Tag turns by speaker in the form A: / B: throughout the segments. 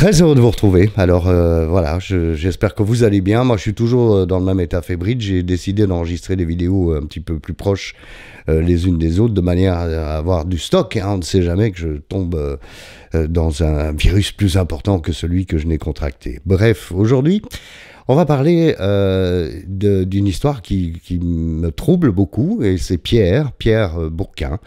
A: Très heureux de vous retrouver. Alors voilà, j'espère que vous allez bien. Moi, je suis toujours dans le même état fébrile. J'ai décidé d'enregistrer des vidéos un petit peu plus proches les unes des autres, de manière à avoir du stock. Hein. On ne sait jamais que je tombe dans un virus plus important que celui que je n'ai contracté. Bref, aujourd'hui, on va parler d'une histoire qui me trouble beaucoup, et c'est Pierre Bourquin,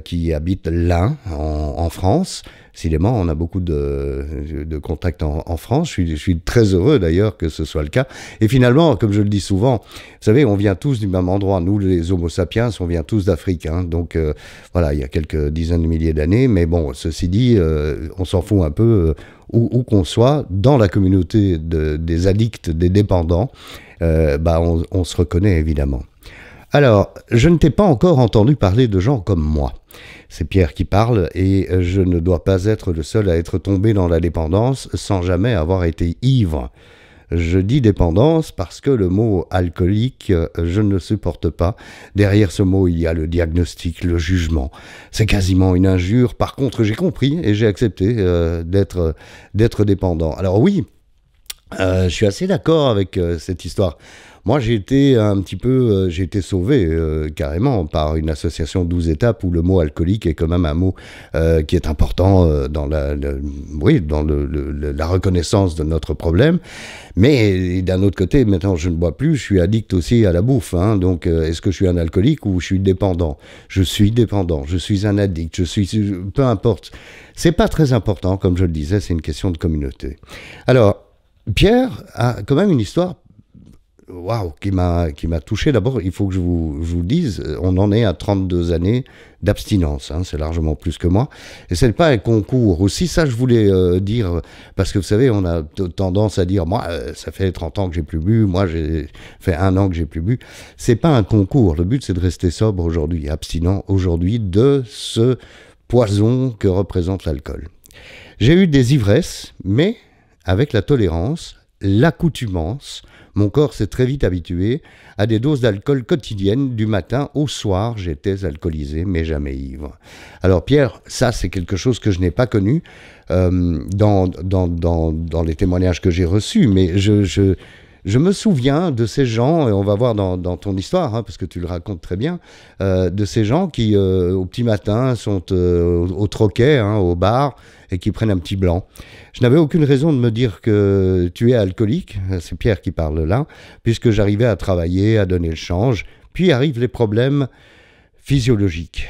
A: qui habite l'Ain, en France. Décidément, on a beaucoup de contacts en France. Je suis très heureux d'ailleurs que ce soit le cas. Et finalement, comme je le dis souvent, vous savez, on vient tous du même endroit. Nous, les Homo sapiens, on vient tous d'Afrique. Hein. Donc voilà, il y a quelques dizaines de milliers d'années. Mais bon, ceci dit, on s'en fout un peu où qu'on soit. Dans la communauté des addicts, des dépendants, on se reconnaît évidemment. Alors, je ne t'ai pas encore entendu parler de gens comme moi. C'est Pierre qui parle, et je ne dois pas être le seul à être tombé dans la dépendance sans jamais avoir été ivre. Je dis dépendance parce que le mot alcoolique, je ne le supporte pas. Derrière ce mot, il y a le diagnostic, le jugement. C'est quasiment une injure. Par contre, j'ai compris et j'ai accepté d'être dépendant. Alors oui, je suis assez d'accord avec cette histoire. Moi, j'ai été sauvé carrément par une association 12 étapes où le mot alcoolique est quand même un mot qui est important dans la reconnaissance de notre problème. Mais d'un autre côté, maintenant, je ne bois plus, je suis addict aussi à la bouffe. Hein, donc, est-ce que je suis un alcoolique ou je suis dépendant? Je suis dépendant, je suis un addict, peu importe. C'est pas très important, comme je le disais, c'est une question de communauté. Alors, Pierre a quand même une histoire qui m'a touché. D'abord, il faut que je vous dise, on en est à 32 années d'abstinence, hein, c'est largement plus que moi. Et ce n'est pas un concours. Aussi, ça, je voulais dire, parce que vous savez, on a tendance à dire, moi, ça fait 30 ans que j'ai plus bu, moi, j'ai fait 1 an que j'ai plus bu. C'est pas un concours. Le but, c'est de rester sobre aujourd'hui, abstinent aujourd'hui de ce poison que représente l'alcool. J'ai eu des ivresses, mais avec la tolérance, l'accoutumance, mon corps s'est très vite habitué à des doses d'alcool quotidiennes. Du matin au soir, j'étais alcoolisé, mais jamais ivre. Alors Pierre, ça c'est quelque chose que je n'ai pas connu dans les témoignages que j'ai reçus, mais je me souviens de ces gens, et on va voir dans ton histoire, hein, parce que tu le racontes très bien, de ces gens qui, au petit matin, sont au troquet, hein, au bar, et qui prennent un petit blanc. Je n'avais aucune raison de me dire que tu es alcoolique, c'est Pierre qui parle là, puisque j'arrivais à travailler, à donner le change, puis arrivent les problèmes physiologiques.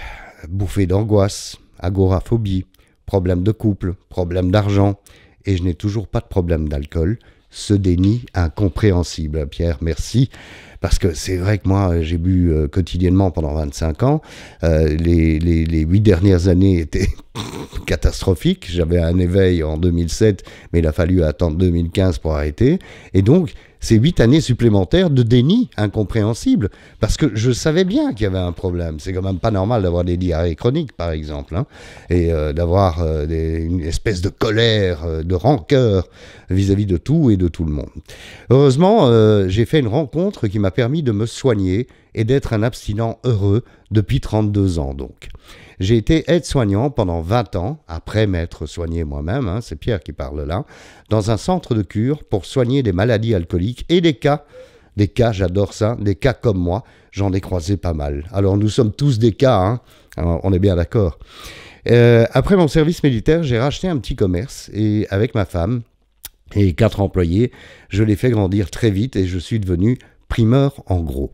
A: Bouffée d'angoisse, agoraphobie, problème de couple, problème d'argent, et je n'ai toujours pas de problème d'alcool. Ce déni incompréhensible. Pierre, merci. Parce que c'est vrai que moi, j'ai bu quotidiennement pendant 25 ans. Les 8 dernières années étaient catastrophiques. J'avais un éveil en 2007, mais il a fallu attendre 2015 pour arrêter. Et donc, ces 8 années supplémentaires de déni incompréhensible. Parce que je savais bien qu'il y avait un problème. C'est quand même pas normal d'avoir des diarrhées chroniques, par exemple. Hein, et d'avoir une espèce de colère, de rancœur vis-à-vis de tout et de tout le monde. Heureusement, j'ai fait une rencontre qui m'a permis de me soigner et d'être un abstinent heureux depuis 32 ans donc. J'ai été aide-soignant pendant 20 ans, après m'être soigné moi-même, hein, c'est Pierre qui parle là, dans un centre de cure pour soigner des maladies alcooliques et des cas, j'adore ça, des cas comme moi, j'en ai croisé pas mal. Alors nous sommes tous des cas, hein, alors, on est bien d'accord. Après mon service militaire, j'ai racheté un petit commerce et avec ma femme et 4 employés, je l'ai fait grandir très vite et je suis devenu primeur en gros.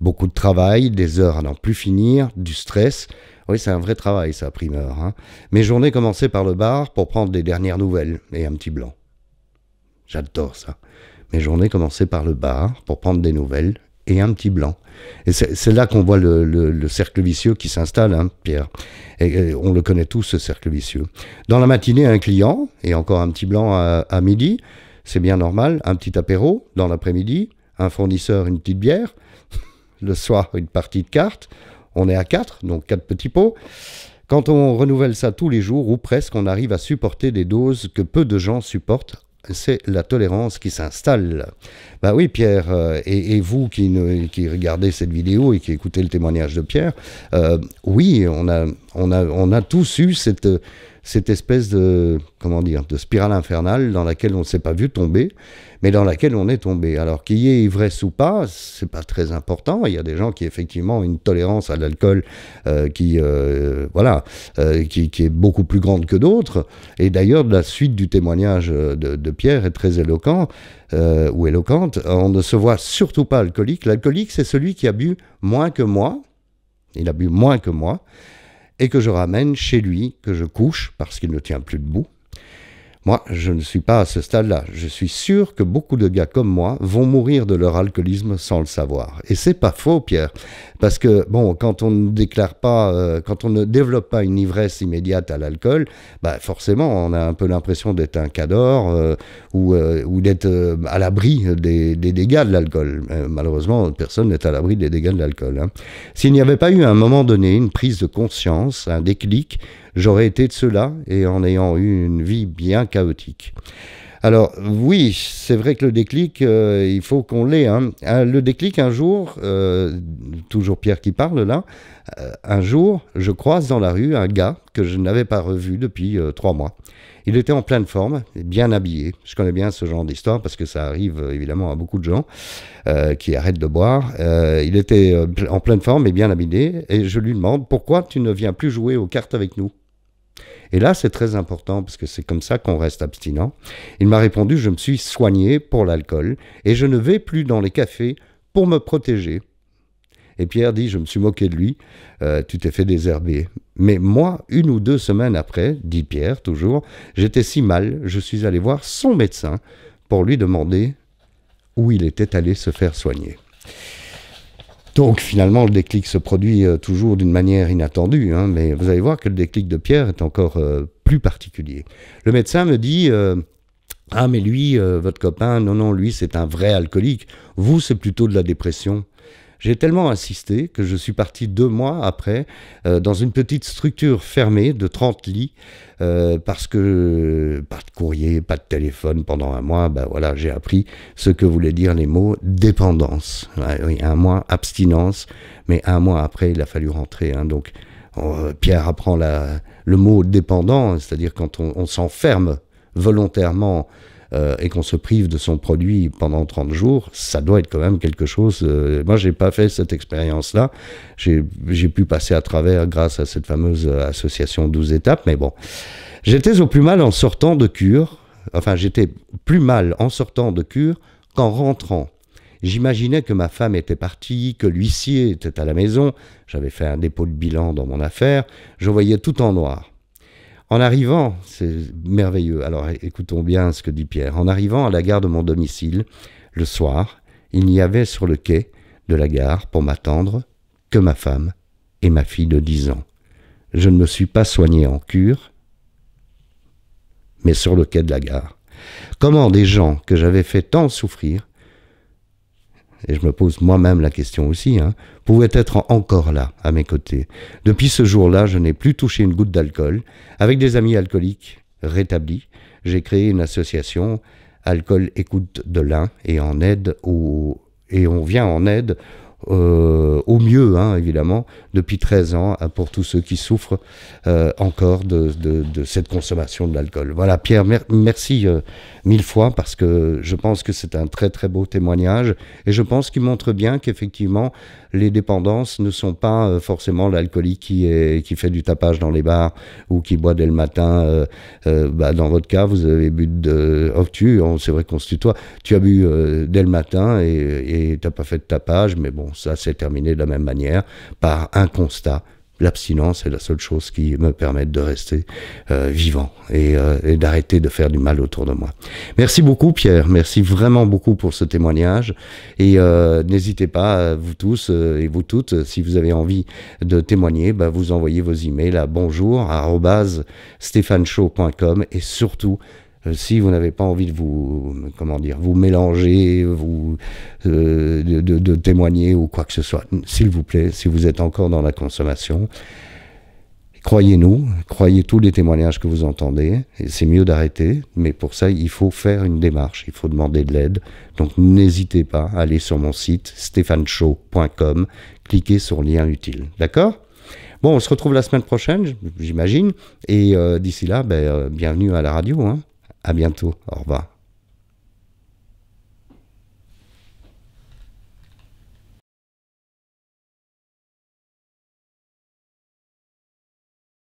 A: Beaucoup de travail, des heures à n'en plus finir, du stress. Oui, c'est un vrai travail ça, primeur. Hein. Mes journées commençaient par le bar pour prendre les dernières nouvelles et un petit blanc. J'adore ça. Mes journées commençaient par le bar pour prendre des nouvelles et un petit blanc. Et c'est là qu'on voit le cercle vicieux qui s'installe, hein, Pierre. Et on le connaît tous, ce cercle vicieux. Dans la matinée, un client, et encore un petit blanc à midi, c'est bien normal, un petit apéro dans l'après-midi, un fournisseur, une petite bière, le soir, une partie de cartes, on est à 4, donc 4 petits pots. Quand on renouvelle ça tous les jours, ou presque, on arrive à supporter des doses que peu de gens supportent. C'est la tolérance qui s'installe. Bah oui, Pierre, et vous qui regardez cette vidéo et qui écoutez le témoignage de Pierre, oui, on a tous eu cette espèce de, comment dire, de spirale infernale dans laquelle on ne s'est pas vu tomber, mais dans laquelle on est tombé. Alors qu'il y ait ivresse ou pas, c'est pas très important. Il y a des gens qui effectivement ont une tolérance à l'alcool qui est beaucoup plus grande que d'autres. Et d'ailleurs, la suite du témoignage de Pierre est très éloquent ou éloquente. On ne se voit surtout pas alcoolique. L'alcoolique, c'est celui qui a bu moins que moi. Il a bu moins que moi. Et que je ramène chez lui, que je couche parce qu'il ne tient plus debout. Moi, je ne suis pas à ce stade-là. Je suis sûr que beaucoup de gars comme moi vont mourir de leur alcoolisme sans le savoir. Et c'est pas faux, Pierre. Parce que, bon, quand on ne déclare pas, quand on ne développe pas une ivresse immédiate à l'alcool, bah forcément, on a un peu l'impression d'être un cador ou d'être à l'abri des dégâts de l'alcool. Malheureusement, personne n'est à l'abri des dégâts de l'alcool. Hein. S'il n'y avait pas eu à un moment donné une prise de conscience, un déclic, j'aurais été de ceux-là et en ayant eu une vie bien chaotique. Alors oui, c'est vrai que le déclic, il faut qu'on l'ait. Hein. Le déclic, un jour, toujours Pierre qui parle là, un jour, je croise dans la rue un gars que je n'avais pas revu depuis 3 mois. Il était en pleine forme, bien habillé. Je connais bien ce genre d'histoire parce que ça arrive évidemment à beaucoup de gens qui arrêtent de boire. Il était en pleine forme et bien habillé et je lui demande « Pourquoi tu ne viens plus jouer aux cartes avec nous ?» Et là, c'est très important parce que c'est comme ça qu'on reste abstinent. Il m'a répondu « Je me suis soigné pour l'alcool et je ne vais plus dans les cafés pour me protéger. » Et Pierre dit « Je me suis moqué de lui, tu t'es fait désherber. » Mais moi, 1 ou 2 semaines après, dit Pierre toujours, j'étais si mal, je suis allé voir son médecin pour lui demander où il était allé se faire soigner. Donc finalement, le déclic se produit toujours d'une manière inattendue, hein, mais vous allez voir que le déclic de Pierre est encore plus particulier. Le médecin me dit « Ah mais lui, votre copain, non, lui c'est un vrai alcoolique, vous c'est plutôt de la dépression ». J'ai tellement insisté que je suis parti 2 mois après dans une petite structure fermée de 30 lits parce que pas de courrier, pas de téléphone pendant 1 mois. Ben voilà, j'ai appris ce que voulaient dire les mots dépendance. Ouais, oui, 1 mois abstinence, mais 1 mois après il a fallu rentrer. Hein, donc Pierre apprend le mot dépendant, c'est-à-dire quand on s'enferme volontairement et qu'on se prive de son produit pendant 30 jours, ça doit être quand même quelque chose... moi, je n'ai pas fait cette expérience-là. J'ai pu passer à travers grâce à cette fameuse association 12 étapes, mais bon. J'étais au plus mal en sortant de cure. Enfin, j'étais plus mal en sortant de cure qu'en rentrant. J'imaginais que ma femme était partie, que l'huissier était à la maison. J'avais fait un dépôt de bilan dans mon affaire. Je voyais tout en noir. En arrivant, c'est merveilleux, alors écoutons bien ce que dit Pierre, en arrivant à la gare de mon domicile, le soir, il n'y avait sur le quai de la gare pour m'attendre que ma femme et ma fille de 10 ans. Je ne me suis pas soigné en cure, mais sur le quai de la gare. Comment des gens que j'avais fait tant souffrir, et je me pose moi-même la question aussi, pouvaient être encore là, à mes côtés. Depuis ce jour-là, je n'ai plus touché une goutte d'alcool. Avec des amis alcooliques rétablis, j'ai créé une association, Alcool Écoute de l'Ain, et on vient en aide au mieux, évidemment, depuis 13 ans, pour tous ceux qui souffrent encore de cette consommation de l'alcool. Voilà, Pierre, merci 1000 fois, parce que je pense que c'est un très très beau témoignage, et je pense qu'il montre bien qu'effectivement, les dépendances ne sont pas forcément l'alcoolique qui fait du tapage dans les bars, ou qui boit dès le matin. Dans votre cas, vous avez bu c'est vrai qu'on se tutoie, tu as bu dès le matin, et tu n'as pas fait de tapage, mais bon, ça c'est terminé de la même manière, par un constat. L'abstinence est la seule chose qui me permet de rester vivant et d'arrêter de faire du mal autour de moi. Merci beaucoup Pierre, merci vraiment beaucoup pour ce témoignage, et n'hésitez pas, vous tous et vous toutes, si vous avez envie de témoigner, vous envoyez vos emails à bonjour@stéphaneshow.com, et surtout si vous n'avez pas envie de vous mélanger, de témoigner ou quoi que ce soit, s'il vous plaît, si vous êtes encore dans la consommation, croyez-nous, croyez tous les témoignages que vous entendez, et c'est mieux d'arrêter, mais pour ça, il faut faire une démarche, il faut demander de l'aide. Donc n'hésitez pas à aller sur mon site stéphaneshow.com, cliquez sur le lien utile, d'accord ? Bon, on se retrouve la semaine prochaine, j'imagine. Et d'ici là, bienvenue à la radio. Hein. À bientôt. Au revoir.